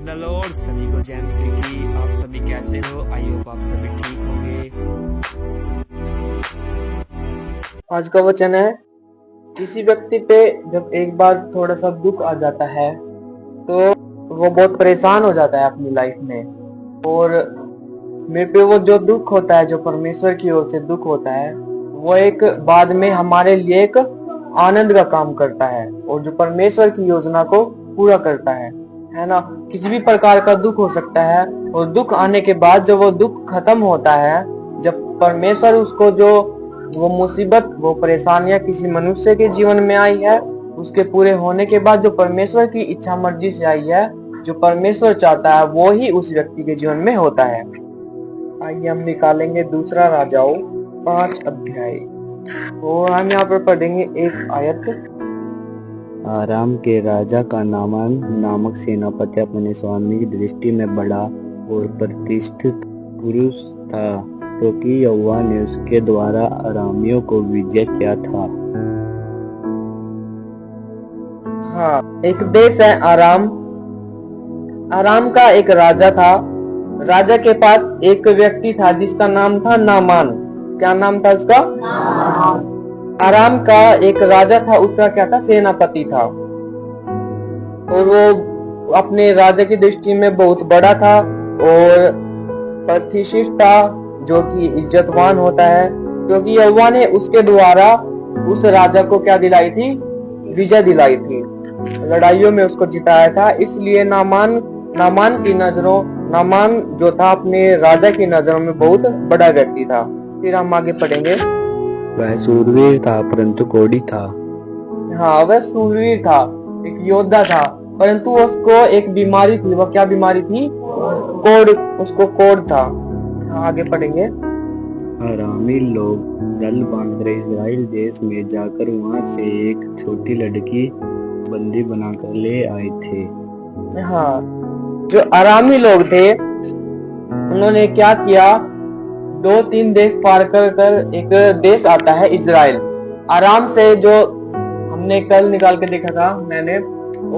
The Lord. सभी को जय मसीह की। आप सभी कैसे हो? आई होप आप सभी ठीक होंगे। आज का वचन है, किसी व्यक्ति पे जब एक बार थोड़ा सा दुख आ जाता है तो वो बहुत परेशान हो जाता है अपनी लाइफ में। और मेरे पे वो जो दुख होता है, जो परमेश्वर की ओर से दुख होता है, वो एक बाद में हमारे लिए एक आनंद का काम करता है और जो परमेश्वर की योजना को पूरा करता है ना। किसी भी प्रकार का दुख हो सकता है और दुख आने के बाद जब वो दुख खत्म होता है, जब परमेश्वर उसको जो वो मुसीबत, वो परेशानियां किसी मनुष्य के जीवन में आई है, उसके पूरे होने के बाद जो परमेश्वर की इच्छा मर्जी से आई है, जो परमेश्वर चाहता है, वो ही उस व्यक्ति के जीवन में होता है। आइए हम निकालेंगे दूसरा राजाओं 5 अध्याय और हम यहाँ पर पढ़ेंगे एक आयत। आराम के राजा का नामान नामक सेनापति अपने स्वामी की दृष्टि में बड़ा और प्रतिष्ठित पुरुष था, क्योंकि यहोवा ने उसके द्वारा अरामियों को विजय किया था। हाँ, एक देश है आराम। आराम का एक राजा था। राजा के पास एक व्यक्ति था जिसका नाम था नामान। क्या नाम था उसका? आराम का एक राजा था, उसका क्या था? सेनापति था। और वो अपने राजा की दृष्टि में बहुत बड़ा था और प्रतिष्ठित था, जो कि इज्जतवान होता है, क्योंकि यहोवा ने उसके द्वारा उस राजा को क्या दिलाई थी? विजय दिलाई थी, लड़ाइयों में उसको जिताया था। इसलिए नामान की नजरों, नामान जो था अपने राजा की नजरों में बहुत बड़ा व्यक्ति था। फिर हम आगे पढ़ेंगे। वह सूरवीर था परंतु कोढ़ी था। हाँ, वह सूरवीर था, एक योद्धा था, परंतु उसको एक बीमारी थी। वह क्या बीमारी थी? कोढ़। उसको कोढ़ था। हाँ, आगे पढ़ेंगे। अरामी लोग दल बांधकर इस्राएल देश में जाकर वहां से एक छोटी लड़की बंदी बनाकर ले आए थे। हाँ, जो आरामी लोग थे उन्होंने क्या किया? 2-3 देश पार कर एक देश आता है इजराइल। आराम से जो हमने कल निकाल के देखा था मैंने,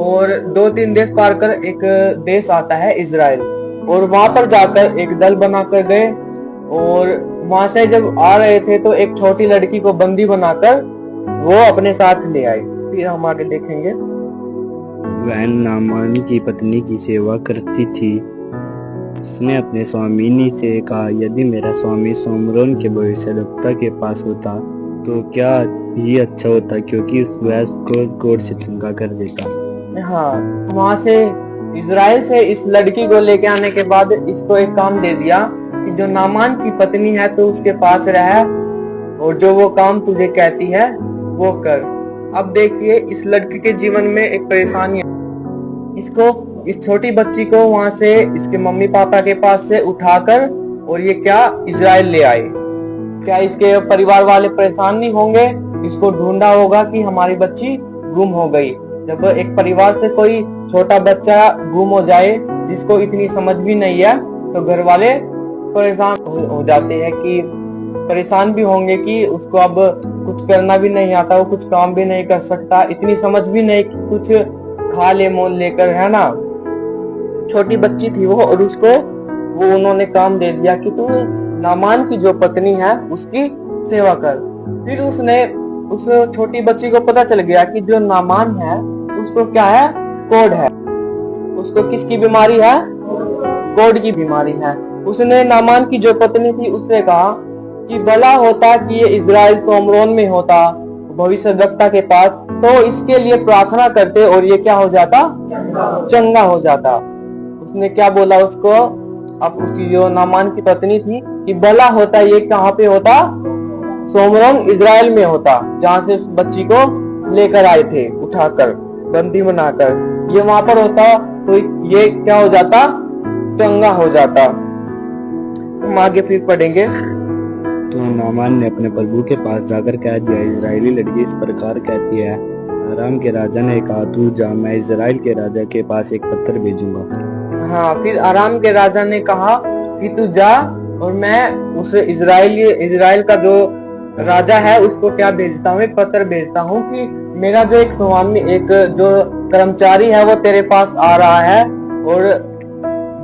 और 2-3 देश पार कर एक देश आता है इजराइल। और वहां पर जाकर एक दल बनाकर गए और वहां से जब आ रहे थे तो एक छोटी लड़की को बंदी बनाकर वो अपने साथ ले आए। फिर हम आगे देखेंगे। वह नामान की पत्नी की सेवा करती थी। उसने अपने स्वामिनी से कहा, यदि मेरा स्वामी सोमरोन के भविष्यद्वक्ता के पास होता तो क्या ही अच्छा होता, क्योंकि वह उसको कोढ़ से चंगा कर देता। हाँ, वहां से इजराइल से इस लड़की को लेके आने के बाद इसको एक काम दे दिया कि जो नामान की पत्नी है तो उसके पास रह और जो वो काम तुझे कहती है वो कर। अब देखिए, इस लड़की के जीवन में एक परेशानी है। इस छोटी बच्ची को वहां से इसके मम्मी पापा के पास से उठाकर और ये क्या इजराइल ले आए। क्या इसके परिवार वाले परेशान नहीं होंगे? इसको ढूंढा होगा कि हमारी बच्ची गुम हो गई। जब एक परिवार से कोई छोटा बच्चा गुम हो जाए जिसको इतनी समझ भी नहीं है, तो घर वाले परेशान हो जाते हैं, कि परेशान भी होंगे कि उसको अब कुछ करना भी नहीं आता, वो कुछ काम भी नहीं कर सकता, इतनी समझ भी नहीं कि कुछ खा ले मोल लेकर, है ना। छोटी बच्ची थी वो, और उसको वो उन्होंने काम दे दिया कि तू नामान की जो पत्नी है उसकी सेवा कर। फिर उसने उस छोटी बच्ची को पता चल गया कि जो नामान है उसको क्या है? कोढ़ है। उसको किसकी बीमारी है? कोढ़ की बीमारी है। उसने नामान की जो पत्नी थी उससे कहा कि भला होता कि ये इजराइल सोमरोन में होता, भविष्यद्वक्ता के पास, तो इसके लिए प्रार्थना करते और ये क्या हो जाता? चंगा हो जाता। उसने क्या बोला उसको? अब उसकी जो नामान की पत्नी थी कि भला होता ये कहाँ पे होता? सोमरोन इजराइल में होता, जहाँ से उस बच्ची को लेकर आए थे उठाकर बंदी बनाकर। ये वहां पर होता तो ये क्या हो जाता? चंगा हो जाता। हम आगे फिर पढ़ेंगे। तो नामान ने अपने प्रभु के पास जाकर कह दिया, इजरायली लड़की इस प्रकार कहती है। आराम के राजा ने कहा, तू जा, मैं इजराइल के राजा के पास एक पत्र भेजूंगा। हाँ, फिर आराम के राजा ने कहा कि तू जा और मैं उस इजराइल का जो राजा है उसको क्या भेजता हूँ? एक पत्र भेजता हूँ कि मेरा जो एक स्वामी, एक जो कर्मचारी है वो तेरे पास आ रहा है और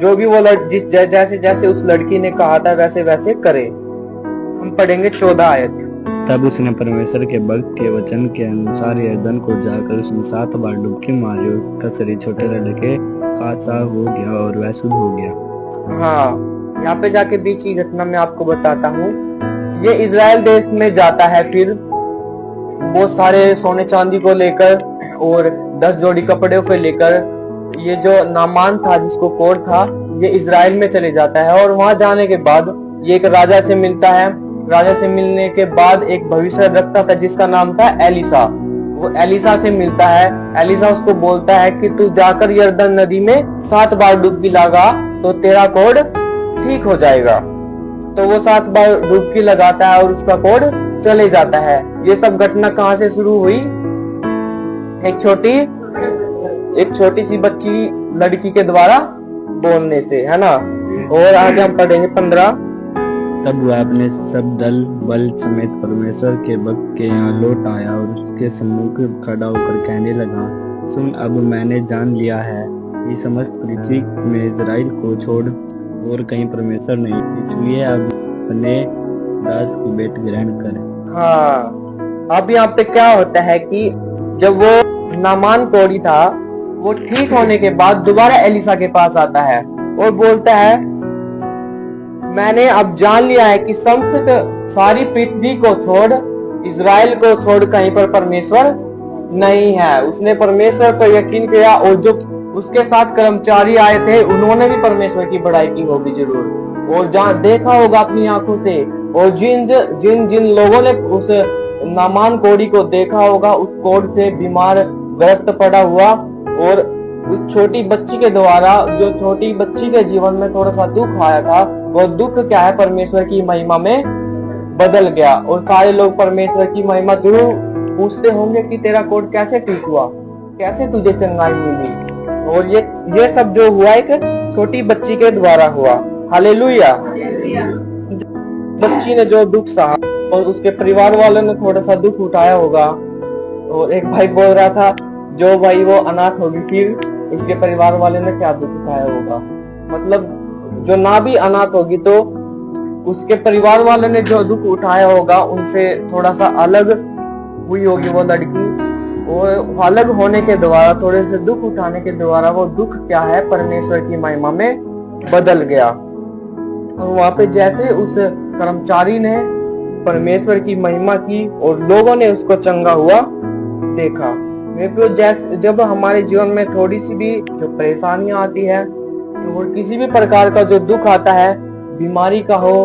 जो भी वो जैसे जैसे उस लड़की ने कहा था वैसे वैसे करे। हम पढ़ेंगे 14 आयत। तब उसने परमेश्वर के भक्त के वचन के अनुसार यरदन को जाकर उसने 7 बार डुबकी मारी, उसका शरीर छोटे लड़के का सा हो गया और वह शुद्ध हो गया। हाँ, यहाँ पे जाके बीच की घटना मैं आपको बताता हूँ। ये इजराइल देश में जाता है, फिर बहुत सारे सोने चांदी को लेकर और 10 जोड़ी कपड़े को लेकर ये जो नामान था जिसको कोढ़ था, ये इजराइल में चले जाता है। और वहां जाने के बाद ये एक राजा से मिलता है। राजा से मिलने के बाद एक भविष्य रखता था जिसका नाम था एलिसा। वो एलिसा से मिलता है। एलिसा उसको बोलता है कि तू जाकर यरदन नदी में 7 बार डुबकी लगा तो तेरा कोढ़ ठीक हो जाएगा। तो वो 7 बार डुबकी लगाता है और उसका कोढ़ चले जाता है। ये सब घटना कहाँ से शुरू हुई? एक छोटी सी बच्ची लड़की के द्वारा बोलने से, है ना। और आगे हम पढ़ेंगे 15। तब वह अपने सब दल बल समेत परमेश्वर के भक्त के यहाँ लौट आया और उसके सम्मुख खड़ा होकर कहने लगा, सुन, अब मैंने जान लिया है कि समस्त पृथ्वी में इजराइल को छोड़ और कहीं परमेश्वर नहीं, इसलिए अब अपने दास की भेंट ग्रहण कर। हाँ, अब यहाँ पे क्या होता है कि जब वो नामान कोढ़ी था, वो ठीक होने के बाद दोबारा एलिसा के पास आता है और बोलता है, मैंने अब जान लिया है कि समस्त सारी पृथ्वी को छोड़, इजराइल को छोड़ कहीं पर परमेश्वर नहीं है। उसने परमेश्वर पर यकीन किया और जो उसके साथ कर्मचारी आए थे उन्होंने भी परमेश्वर की बड़ाई की होगी जरूर, और जहाँ देखा होगा अपनी आंखों से। और जिन जिन जिन लोगों ने उस नामान कोढ़ी को देखा होगा, उस कोढ़ से बीमार ग्रस्त पड़ा हुआ, और उस छोटी बच्ची के द्वारा, जो छोटी बच्ची के जीवन में थोड़ा सा दुख आया था, वो दुख क्या है, परमेश्वर की महिमा में बदल गया। और सारे लोग परमेश्वर की महिमा जरूर पूछते होंगे कि तेरा कोढ़ कैसे ठीक हुआ, कैसे तुझे चंगाई मिली। और ये सब जो हुआ एक छोटी बच्ची के द्वारा हुआ। हालेलुया। बच्ची ने जो दुख सहा और उसके परिवार वालों ने थोड़ा सा दुख उठाया होगा। और एक भाई बोल रहा था, जो भाई वो अनाथ होगी, फिर इसके परिवार वाले ने क्या दुख उठाया होगा। मतलब जो ना भी अनाथ होगी तो उसके परिवार वाले ने जो दुख उठाया होगा उनसे थोड़ा सा अलग हुई होगी वो लड़की। और अलग होने के द्वारा, थोड़े से दुख उठाने के द्वारा, वो दुख क्या है, परमेश्वर की महिमा में बदल गया। और वहां पे जैसे उस कर्मचारी ने परमेश्वर की महिमा की और लोगों ने उसको चंगा हुआ देखा। जैसे जब हमारे जीवन में थोड़ी सी भी जो परेशानियां आती है, तो किसी भी प्रकार का जो दुख आता है, बीमारी का हो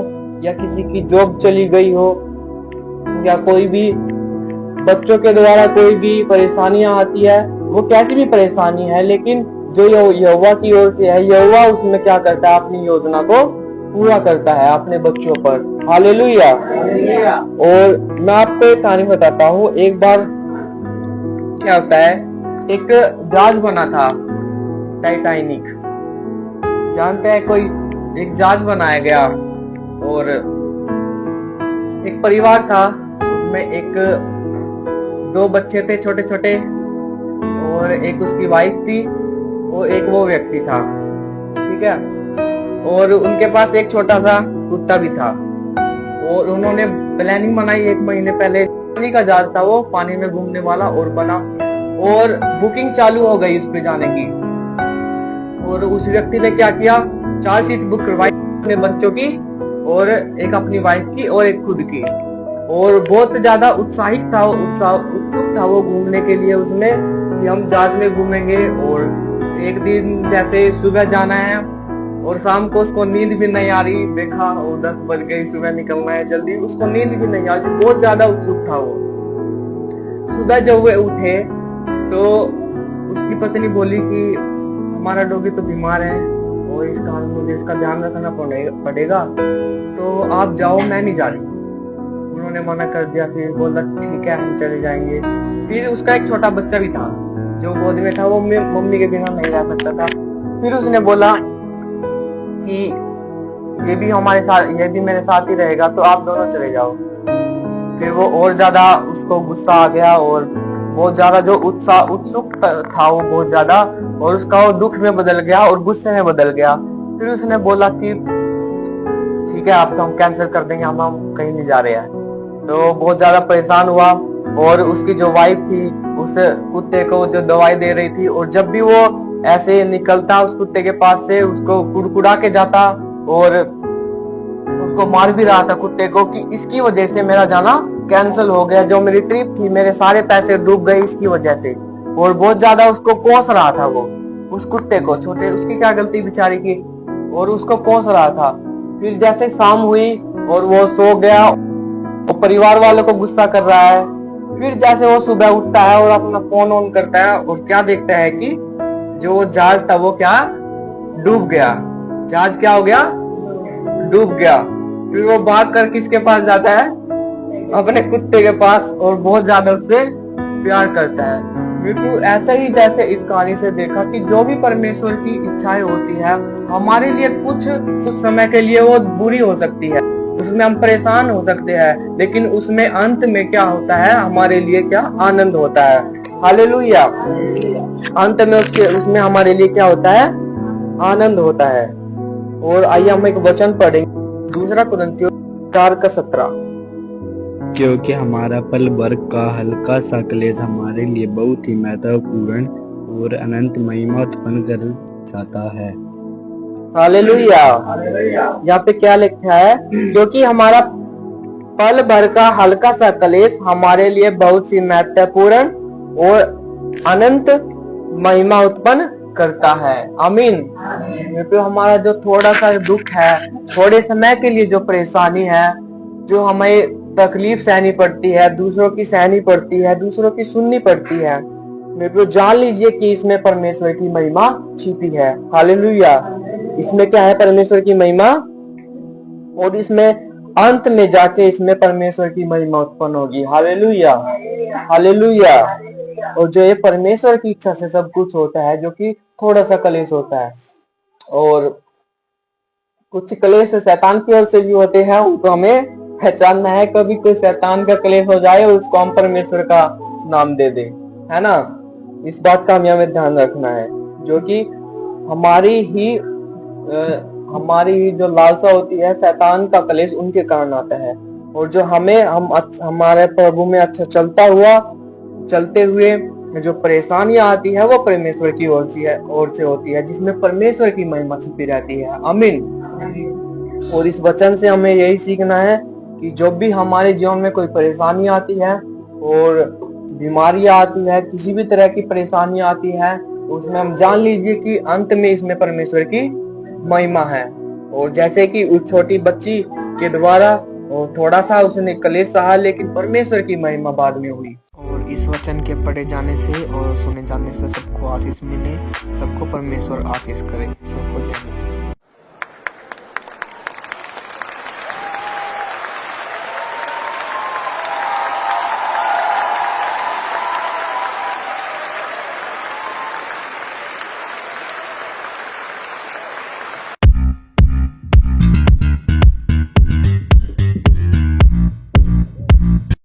या किसी की जॉब चली गई हो या कोई भी बच्चों के द्वारा कोई भी परेशानियां आती है, वो कैसी भी परेशानी है, लेकिन जो यहोवा की ओर से है, यहोवा उसमें क्या करता है, अपनी योजना को पूरा करता है अपने बच्चों पर। हालेलुया। और मैं आपको एक कहानी बताता हूँ। एक बार क्या होता है, एक जहाज बना था, टाइटैनिक, जानते हैं कोई, एक जहाज बनाया गया और एक परिवार था, उसमें एक 2 बच्चे थे छोटे छोटे, और एक उसकी वाइफ थी और एक वो व्यक्ति था, ठीक है। और उनके पास एक छोटा सा कुत्ता भी था। और उन्होंने प्लानिंग बनाई 1 महीने पहले, पानी का जहाज था वो, पानी में घूमने वाला, और बना, और बुकिंग चालू हो गई उस पे जाने की। और उस व्यक्ति ने क्या किया, 4 सीट बुक करवाई अपने बच्चों की, और एक अपनी वाइफ की और एक खुद की। और बहुत ज्यादा उत्साहित था, उत्सुक था वो घूमने के लिए उसमें, कि हम जहाज में घूमेंगे। और एक दिन जैसे सुबह जाना है और शाम को उसको नींद भी नहीं आ रही, देखा और 10 बज गई, सुबह निकलना है जल्दी, उसको नींद भी नहीं आ रही, बहुत ज्यादा उत्सुक था वो। सुबह जब वे उठे तो उसकी पत्नी बोली कि हमारा डॉगी तो बीमार है और मुझे इसका ध्यान रखना पड़ेगा, तो आप जाओ, मैं नहीं जा रही। उन्होंने मना कर दिया। फिर बोला ठीक है, हम चले जाएंगे। फिर उसका एक छोटा बच्चा भी था जो गोद में था, वो मम्मी के बिना नहीं रह सकता था। फिर उसने बोला कि ये भी हमारे साथ, ये भी मेरे साथ ही रहेगा, तो आप दोनों चले जाओ। फिर वो और ज्यादा उसको गुस्सा आ गया, और बहुत ज्यादा जो उत्सुक था वो बहुत ज्यादा, और उसका वो दुख में बदल गया और गुस्से में बदल गया। फिर उसने बोला कि ठीक है आपका हम कैंसिल कर देंगे, हम कहीं नहीं जा रहे हैं। तो बहुत ज्यादा परेशान हुआ और उसकी जो वाइफ थी उस कुत्ते को जो दवाई दे रही थी, और जब भी वो ऐसे निकलता उस कुत्ते के पास से उसको कुड़कुड़ा के जाता और उसको मार भी रहा था कुत्ते को कि इसकी वजह से मेरा जाना कैंसिल हो गया, जो मेरी ट्रिप थी मेरे सारे पैसे डूब गए इसकी वजह से। और बहुत ज्यादा उसको कोस रहा था वो उस कुत्ते को, छोटे उसकी क्या गलती बेचारी की, और उसको कोस रहा था। फिर जैसे शाम हुई और वो सो गया और परिवार वालों को गुस्सा कर रहा है। फिर जैसे वो सुबह उठता है और अपना फोन ऑन करता है और क्या देखता है कि जो जहाज था वो क्या डूब गया, जहाज क्या हो गया डूब गया। फिर वो भाग कर किसके पास जाता है, अपने कुत्ते के पास, और बहुत ज्यादा उससे प्यार करता है। बिल्कुल ऐसा ही जैसे इस कहानी से देखा कि जो भी परमेश्वर की इच्छाएं होती है हमारे लिए कुछ समय के लिए वो बुरी हो सकती है, उसमें हम परेशान हो सकते हैं, लेकिन उसमें अंत में क्या होता है हमारे लिए क्या आनंद होता है। हालेलुया। अंत में उसमें हमारे लिए क्या होता है, आनंद होता है। और आइए हम एक वचन पढ़ेंगे, 2 कुरिन्थियों 4:17। क्योंकि हमारा पल भर का हल्का सा क्लेश हमारे लिए बहुत ही महत्वपूर्ण और अनंत महिमा उत्पन्न कर जाता है। हालेलुया। यहाँ पे क्या लिखा है, क्योंकि हमारा पल भर का हल्का सा क्लेश हमारे लिए बहुत सी महत्वपूर्ण और अनंत महिमा उत्पन्न करता है। आमीन। तो हमारा जो थोड़ा सा दुख है, थोड़े समय के लिए जो परेशानी है, जो हमें तकलीफ सहनी पड़ती है, दूसरों की सहनी पड़ती है, दूसरों की सुननी पड़ती है, मेरे को जान लीजिए कि इसमें परमेश्वर की महिमा छिपी है। हालेलुया। इसमें क्या है, परमेश्वर की महिमा, और इसमें अंत में जाके इसमें परमेश्वर की महिमा उत्पन्न होगी। Hallelujah, hallelujah. और जो ये परमेश्वर की इच्छा से सब कुछ होता है, जो कि थोड़ा सा कलेश होता है, और कुछ कलेश शैतान की ओर से भी होते हैं, उनको हमें पहचानना है। कभी कोई शैतान का कलेश हो जाए और उसको हम परमेश्वर का नाम दे दे, है ना। इस बात का हमें ध्यान रखना है, जो कि हमारी ही जो लालसा होती है, शैतान का कलेश उनके कारण आता है। और जो हमारे प्रभु में अच्छा चलते हुए जो परेशानियां आती है वो परमेश्वर की ओर से होती है, जिसमें परमेश्वर की महिमा छिपी रहती है। आमीन। और इस वचन से हमें यही सीखना है कि जब भी हमारे जीवन में कोई परेशानी आती है और बीमारियां आती है, किसी भी तरह की परेशानी आती है, उसमें हम जान लीजिए कि अंत में इसमें परमेश्वर की महिमा है। और जैसे कि उस छोटी बच्ची के द्वारा और थोड़ा सा उसने कलेश सहा, लेकिन परमेश्वर की महिमा बाद में हुई। और इस वचन के पढ़े जाने से और सुने जाने से सबको आशीष मिले, सबको परमेश्वर आशीष करे, सबको जय।